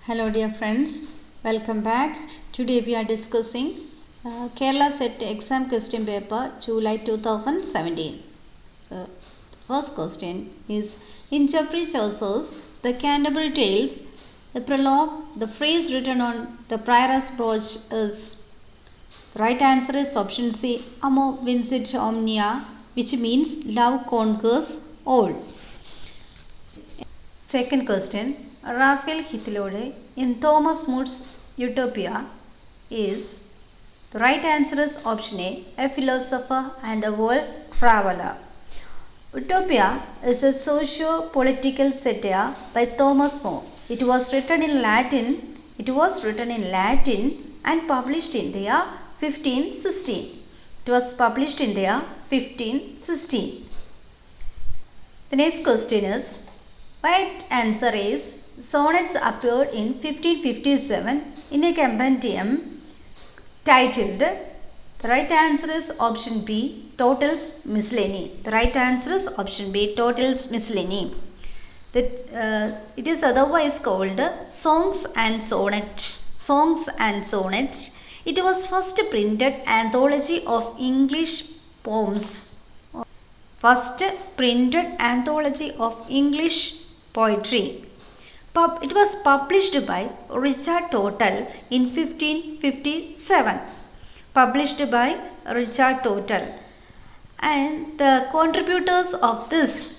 Hello dear friends, welcome back. Today we are discussing Kerala Set exam question paper July 2017. So first question is in Geoffrey Chaucer's The Canterbury Tales, the prologue, the phrase written on the prioress brooch is the right answer is option C, Amo vincit omnia, which means love conquers all. Second question, Raphael Hithelode in Thomas More's Utopia is the right answer is option A philosopher and a world traveler. Utopia is a socio-political satire by Thomas More. It was written in Latin and published in the year 1516. It was published in the year 1516. The next question is, right answer is sonnets appeared in 1557 in a compendium titled, the right answer is option B, Totals Miscellany. The right answer is option B, Totals Miscellany. It is otherwise called Songs and Sonnets. It was first printed anthology of English poems. First printed anthology of English poetry. It was published by Richard Total in 1557. Published by Richard Total. And the contributors of this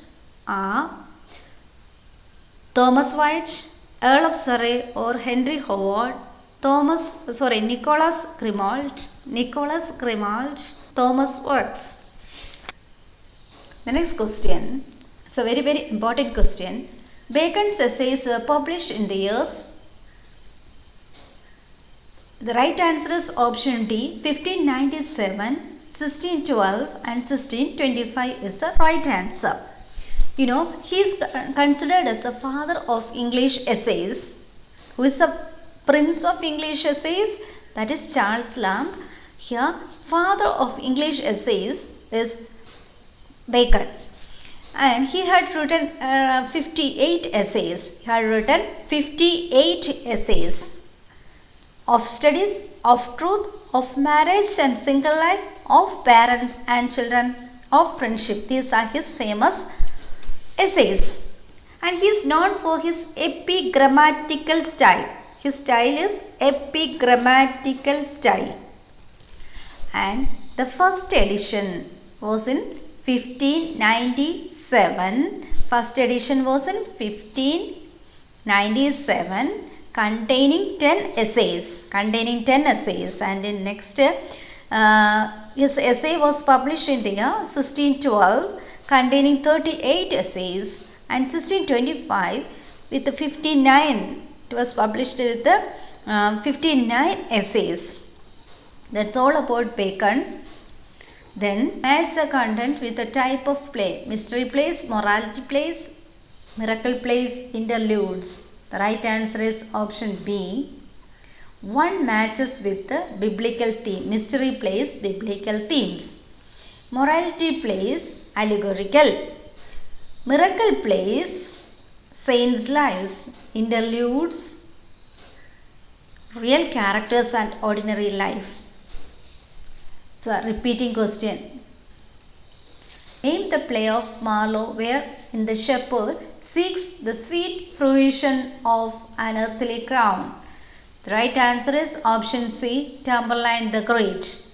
are Thomas White, Earl of Surrey or Henry Howard, Nicholas Grimald, Thomas Works. The next question is a very important question. Bacon's essays were published in the years. The right answer is option D, 1597, 1612 and 1625 is the right answer. He is considered as the father of English essays. Who is the prince of English essays? That is Charles Lamb. Here, father of English essays is Bacon. And he had written 58 essays. Of studies, of truth, of marriage and single life, of parents and children, of friendship. These are his famous essays. And he is known for his epigrammatical style. His style is epigrammatical style. And the first edition was in 1597. First edition was in 1597 containing 10 essays. And in next his essay was published in the year 1612 containing 38 essays, and 1625 with the 59. It was published with the 59 essays. That's all about Bacon. Then match the content with the type of play. Mystery plays, morality plays, miracle plays, interludes. The right answer is option B. One matches with the biblical theme. Mystery plays, biblical themes. Morality plays, allegorical. Miracle plays, saints' lives. Interludes, real characters and ordinary life. So, repeating question. Name the play of Marlowe wherein the shepherd seeks the sweet fruition of an earthly crown. The right answer is option C, Tamburlaine the Great.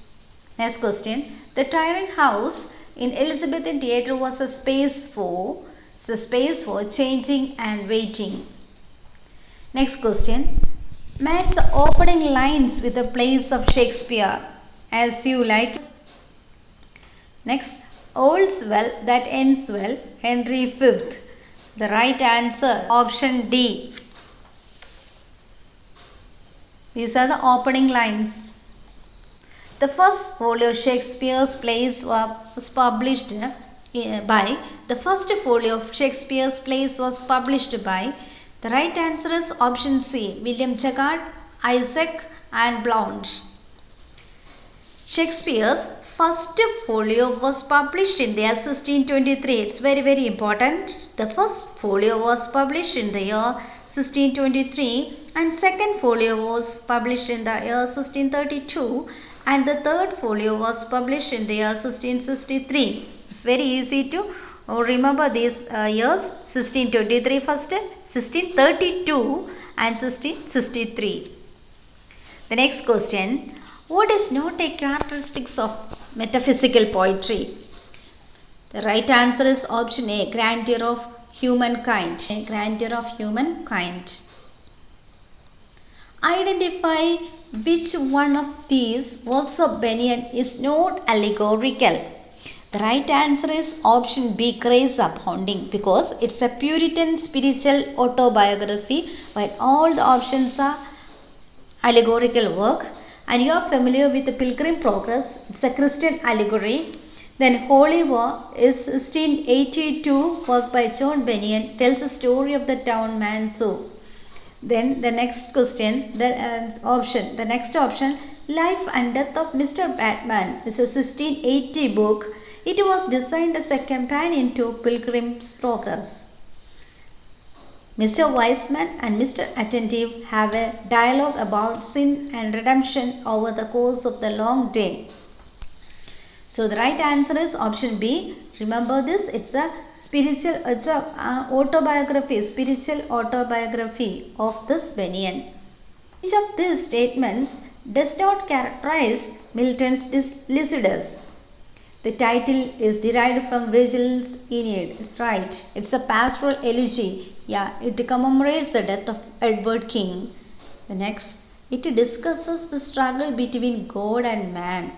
Next question. The Tyring House in Elizabethan Theatre was a space for changing and waiting. Next question. Match the opening lines with the plays of Shakespeare as you like. Next, all's well that ends well, Henry V. The right answer, option D. These are the opening lines. The first folio of Shakespeare's plays was published by. The right answer is option C, William Jagard, Isaac and Blount. Shakespeare's first folio was published in the year 1623. It's very important. The first folio was published in the year 1623, and second folio was published in the year 1632, and the third folio was published in the year 1663. It's very easy to remember these years: 1623 first, 1632 and 1663. The next question: what is not a characteristics of metaphysical poetry? The right answer is option A, grandeur of humankind. Grandeur of humankind. Identify which one of these works of Bunyan is not allegorical. The right answer is option B, Grace Abounding, because it's a Puritan spiritual autobiography, while all the options are allegorical work. And you are familiar with the Pilgrim Progress, it's a Christian allegory. Then Holy War is 1682 work by John Bunyan, tells the story of the town Manso. Then the next question, the next option, Life and Death of Mr. Batman is a 1680 book. It was designed as a companion to Pilgrim's Progress. Mr. Wiseman and Mr. Attentive have a dialogue about sin and redemption over the course of the long day. So the right answer is option B. Remember this, it's a autobiography, spiritual autobiography of this Bunyan. Each of these statements does not characterize Milton's Lycidas. The title is derived from Virgil's Aeneid. It's right. It's a pastoral elegy. Yeah, it commemorates the death of Edward King. The next, it discusses the struggle between God and man.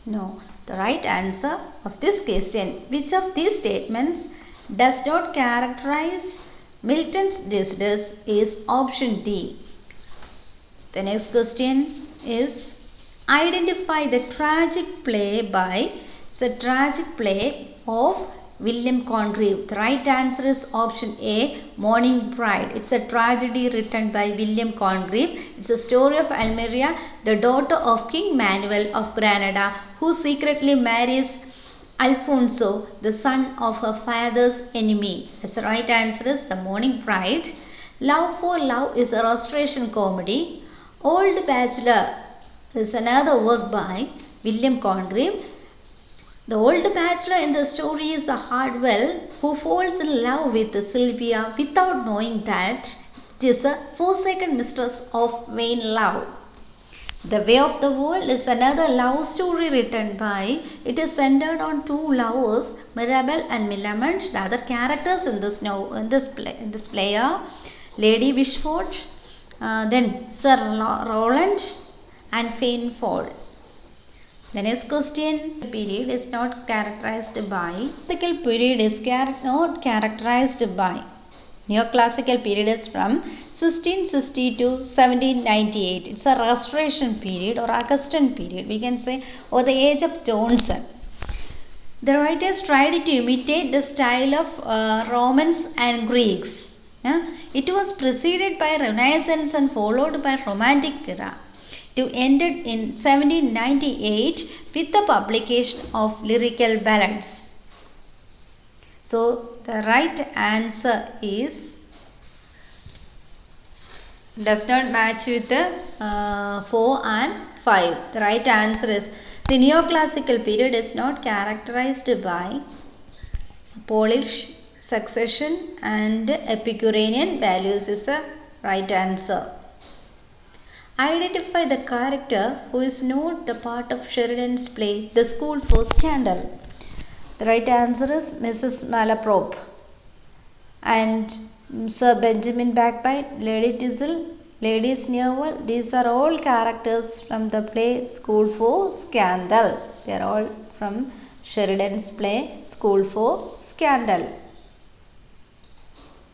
No, the right answer of this question, which of these statements does not characterize Milton's Lycidas, is option D. The next question is, identify the tragic play by, it's a tragic play of William Congreve. The right answer is option A, Morning Bride. It's a tragedy written by William Congreve. It's a story of Almeria, the daughter of King Manuel of Granada, who secretly marries Alfonso, the son of her father's enemy. That's the right answer is the Morning Bride. Love for Love is a restoration comedy. Old Bachelor is another work by William Congreve. The old bachelor in the story is a Hardwell who falls in love with Sylvia without knowing that it is a forsaken mistress of vain love. The Way of the World is another love story written by, it is centered on two lovers, Mirabel and Millamant. The other characters in this play are Lady Wishfort, then Sir Rowland and Fainford. The next question, period is not characterized by, classical period is not characterized by. Neoclassical period is from 1660 to 1798. It's a restoration period or Augustan period, we can say, or the age of Johnson. The writers tried to imitate the style of Romans and Greeks. It was preceded by Renaissance and followed by Romantic era. To ended in 1798 with the publication of lyrical ballads. So the right answer is, does not match with the 4 and 5. The right answer is, the neoclassical period is not characterized by Polish succession and Epicurean values is the right answer. Identify the character who is not the part of Sheridan's play, The School for Scandal. The right answer is Mrs. Malaprop. And Sir Benjamin Bagpipe, Lady Tizzle, Lady Sneerwell, these are all characters from the play School for Scandal. They are all from Sheridan's play School for Scandal.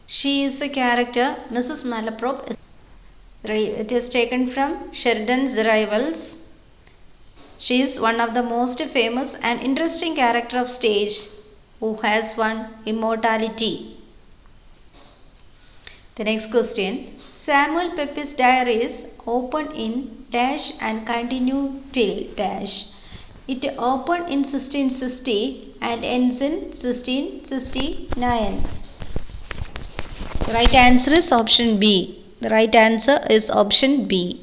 She is a character, Mrs. Malaprop. It is taken from Sheridan's Rivals. She is one of the most famous and interesting character of stage who has won immortality. The next question. Samuel Pepys' diaries opened in dash and continue till dash. It opened in 1660 and ends in 1669. The right answer is option B. The right answer is option B.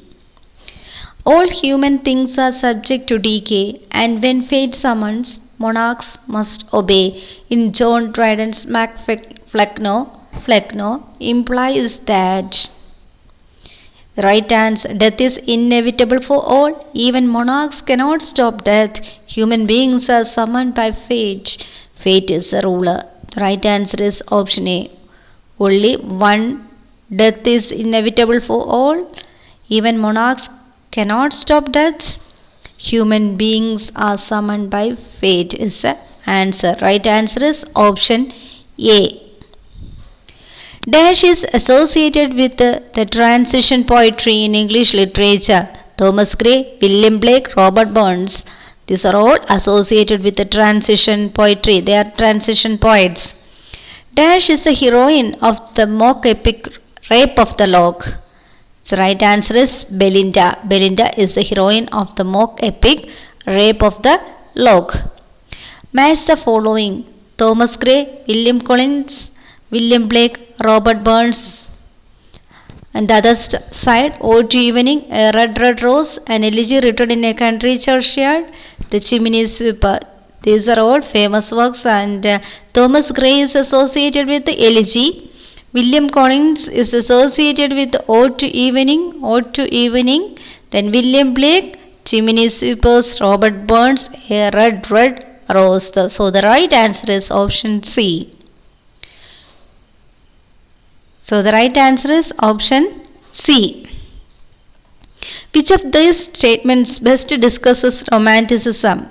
All human things are subject to decay, and when fate summons, monarchs must obey. In John Dryden's Flecknoe implies that the right answer, death is inevitable for all. Even monarchs cannot stop death. Human beings are summoned by fate. Fate is the ruler. The right answer is option A. Only one, death is inevitable for all. Even monarchs cannot stop death. Human beings are summoned by fate is the answer. Right answer is option A. Dash is associated with the transition poetry in English literature. Thomas Gray, William Blake, Robert Burns. These are all associated with the transition poetry. They are transition poets. Dash is the heroine of the mock epic Rape of the Lock. The right answer is Belinda. Belinda is the heroine of the mock epic Rape of the Lock. Match the following: Thomas Gray, William Collins, William Blake, Robert Burns. And the other side, Ode to Evening, a Red Rose, an elegy written in a country churchyard, The Chimney Sweeper. These are all famous works, and Thomas Gray is associated with the elegy. William Collins is associated with Ode to Evening. Then William Blake, Chimney Sweepers. Robert Burns, a Red Rose. So the right answer is option C. So the right answer is option C. Which of these statements best discusses Romanticism?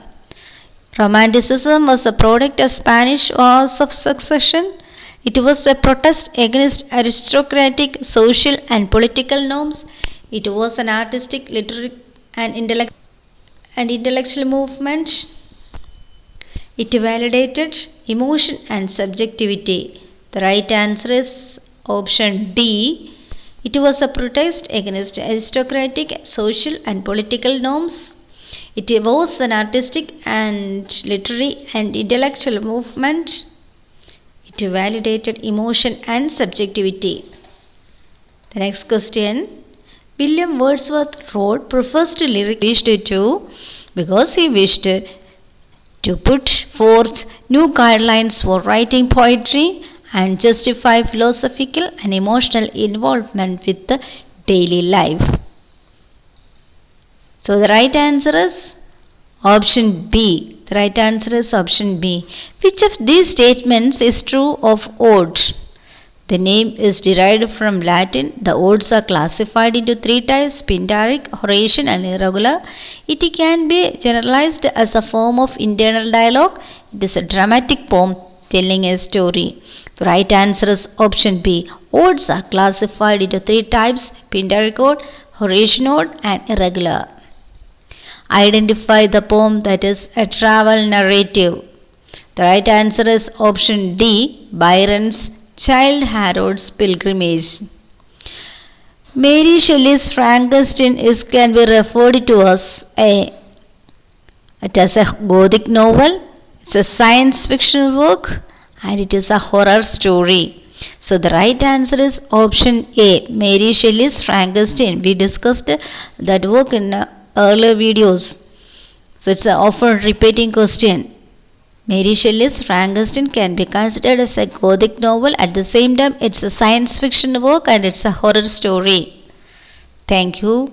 Romanticism was a product of Spanish Wars of Succession. It was a protest against aristocratic social and political norms. It was an artistic, literary, and intellectual movement. It validated emotion and subjectivity. The right answer is option D. It was a protest against aristocratic, social, and political norms. It was an artistic and literary and intellectual movement. It validated emotion and subjectivity. The next question. William Wordsworth wrote prefers to lyric wished to because he wished to put forth new guidelines for writing poetry and justify philosophical and emotional involvement with the daily life. So the right answer is option B. The right answer is option B. Which of these statements is true of ode? The name is derived from Latin. The odes are classified into three types: pindaric, Horatian, and irregular. It can be generalized as a form of internal dialogue. It is a dramatic poem telling a story. The right answer is option B. Odes are classified into three types: pindaric ode, Horatian ode, and irregular. Identify the poem that is a travel narrative. The right answer is option D. Byron's Childe Harold's Pilgrimage. Mary Shelley's Frankenstein can be referred to as it is a Gothic novel, it's a science fiction work, and it is a horror story. So the right answer is option A. Mary Shelley's Frankenstein. We discussed that work in earlier videos. So it's an often repeating question. Mary Shelley's Frankenstein can be considered as a Gothic novel. At the same time, it's a science fiction work and it's a horror story. Thank you.